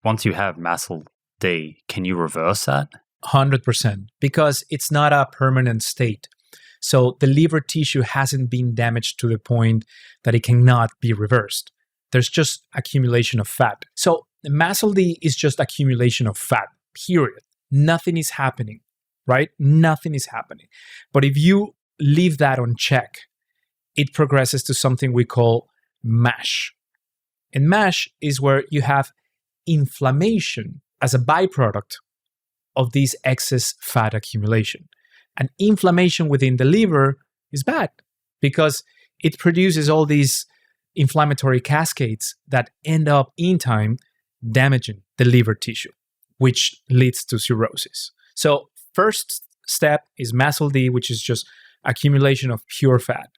once you have MASLD, can you reverse that? 100%, because it's not a permanent state. So the liver tissue hasn't been damaged to the point that it cannot be reversed. There's just accumulation of fat. So MASLD is just accumulation of fat, period. Nothing is happening, right? Nothing is happening. But if you leave that unchecked, it progresses to something we call MASH. And MASH is where you have inflammation as a byproduct of this excess fat accumulation. And inflammation within the liver is bad because it produces all these inflammatory cascades that end up in time damaging the liver tissue, which leads to cirrhosis. So first step is MASLD, which is just accumulation of pure fat.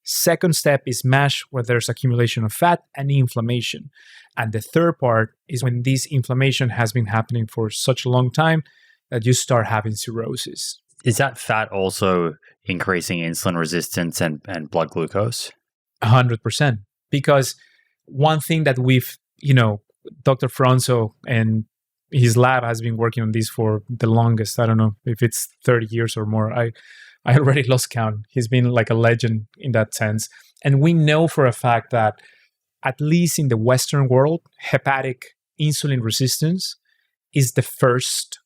Second step is MASH, where there's accumulation of fat and inflammation. And the third part is when this inflammation has been happening for such a long time that you start having cirrhosis. Is that fat also increasing insulin resistance and blood glucose? 100%. Because one thing that we've, Dr. Franzo and his lab has been working on this for the longest. I don't know if it's 30 years or more. I already lost count. He's been like a legend in that sense. And we know for a fact that at least in the Western world, hepatic insulin resistance is the first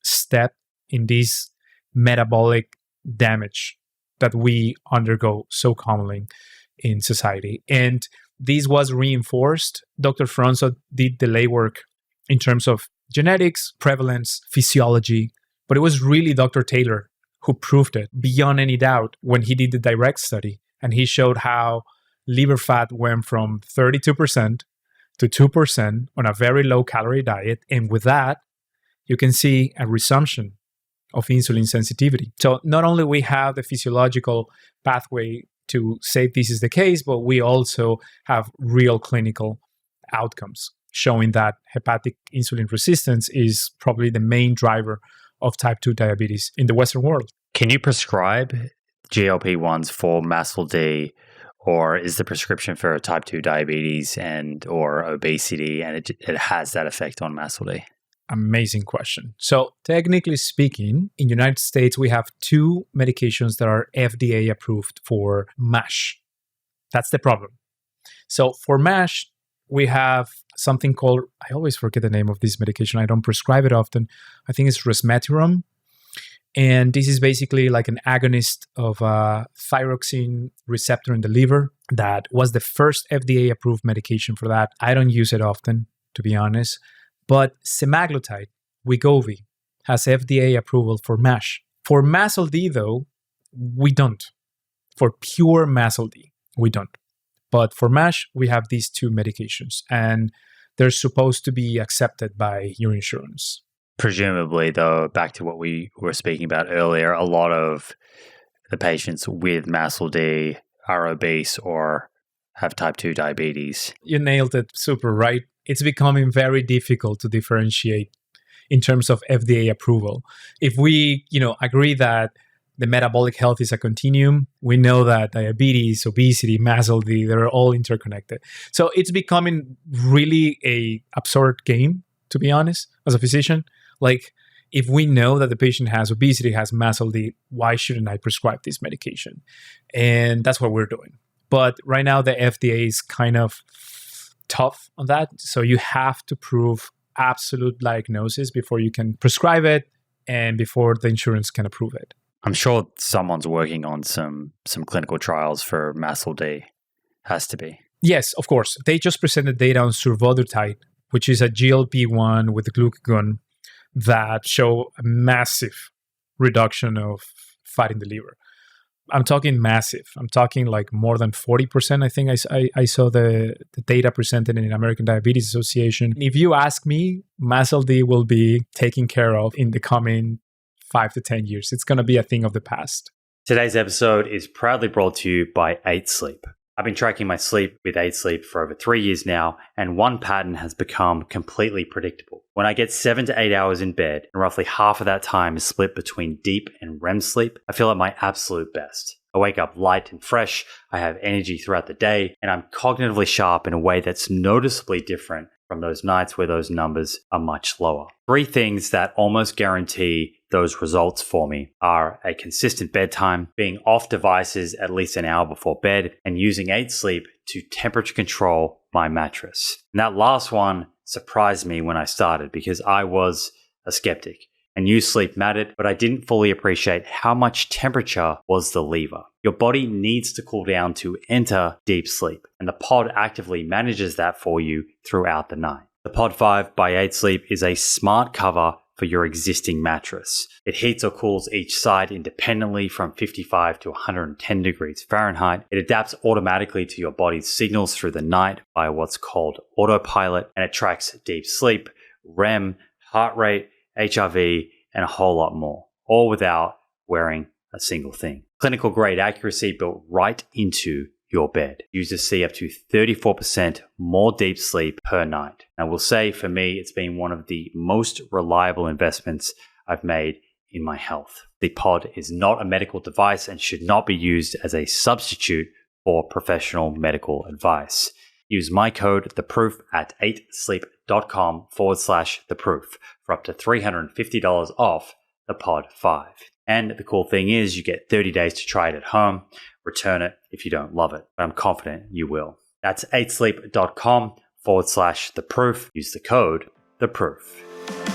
step in this metabolic damage that we undergo so commonly in society. And this was reinforced. Dr. Franzo did the legwork in terms of genetics, prevalence, physiology, but it was really Dr. Taylor who proved it beyond any doubt when he did the direct study. And he showed how liver fat went from 32% to 2% on a very low-calorie diet. And with that, you can see a resumption of insulin sensitivity. So not only we have the physiological pathway to say this is the case, but we also have real clinical outcomes showing that hepatic insulin resistance is probably the main driver of type 2 diabetes in the Western world. Can you prescribe GLP-1s for MASLD, or is the prescription for type 2 diabetes and or obesity, and it has that effect on MASLD? Amazing question. So technically speaking, in the United States, we have 2 medications that are FDA approved for MASH. That's the problem. So for MASH, we have something called, I always forget the name of this medication. I don't prescribe it often. I think it's resmetirom. And this is basically like an agonist of a thyroxine receptor in the liver. That was the first FDA approved medication for that. I don't use it often, to be honest. But semaglutide, Wegovy, has FDA approval for MASH. For MASLD, though, we don't. For pure MASLD, we don't. But for MASH, we have these 2 medications, and they're supposed to be accepted by your insurance. Presumably, though, back to what we were speaking about earlier, a lot of the patients with MASLD are obese or have type 2 diabetes. You nailed it super right. It's becoming very difficult to differentiate in terms of FDA approval. If we, agree that the metabolic health is a continuum, we know that diabetes, obesity, MASLD, they're all interconnected. So it's becoming really a absurd game, to be honest, as a physician. Like, if we know that the patient has obesity, has MASLD, why shouldn't I prescribe this medication? And that's what we're doing. But right now, the FDA is kind of tough on that. So you have to prove absolute diagnosis before you can prescribe it and before the insurance can approve it. I'm sure someone's working on some clinical trials for MASLD. Has to be. Yes, of course. They just presented data on survodutide, which is a GLP-1 with glucagon that show a massive reduction of fat in the liver. I'm talking massive. I'm talking like more than 40%. I think I saw the data presented in the American Diabetes Association. If you ask me, MASLD will be taken care of in the coming 5 to 10 years. It's going to be a thing of the past. Today's episode is proudly brought to you by 8 Sleep. I've been tracking my sleep with 8 Sleep for over 3 years now, and one pattern has become completely predictable. When I get 7 to 8 hours in bed, and roughly half of that time is split between deep and REM sleep, I feel at my absolute best. I wake up light and fresh, I have energy throughout the day, and I'm cognitively sharp in a way that's noticeably different from those nights where those numbers are much lower. 3 things that almost guarantee those results for me are a consistent bedtime, being off devices at least an hour before bed, and using 8 Sleep to temperature control my mattress. And that last one surprised me when I started because I was a skeptic. I knew sleep mattered, but I didn't fully appreciate how much temperature was the lever. Your body needs to cool down to enter deep sleep, and the pod actively manages that for you throughout the night. The Pod 5 by 8 Sleep is a smart cover for your existing mattress. It heats or cools each side independently from 55 to 110 degrees Fahrenheit. It adapts automatically to your body's signals through the night by what's called autopilot, and it tracks deep sleep, REM, heart rate, HRV, and a whole lot more, all without wearing a single thing. Clinical grade accuracy built right into your bed. Users see up to 34% more deep sleep per night. I will say for me, it's been one of the most reliable investments I've made in my health. The pod is not a medical device and should not be used as a substitute for professional medical advice. Use my code THEPROOF at 8sleep.com/theproof for up to $350 off the Pod 5. And the cool thing is you get 30 days to try it at home. Return it if you don't love it, but I'm confident you will. That's 8sleep.com/theproof. Use the code THEPROOF.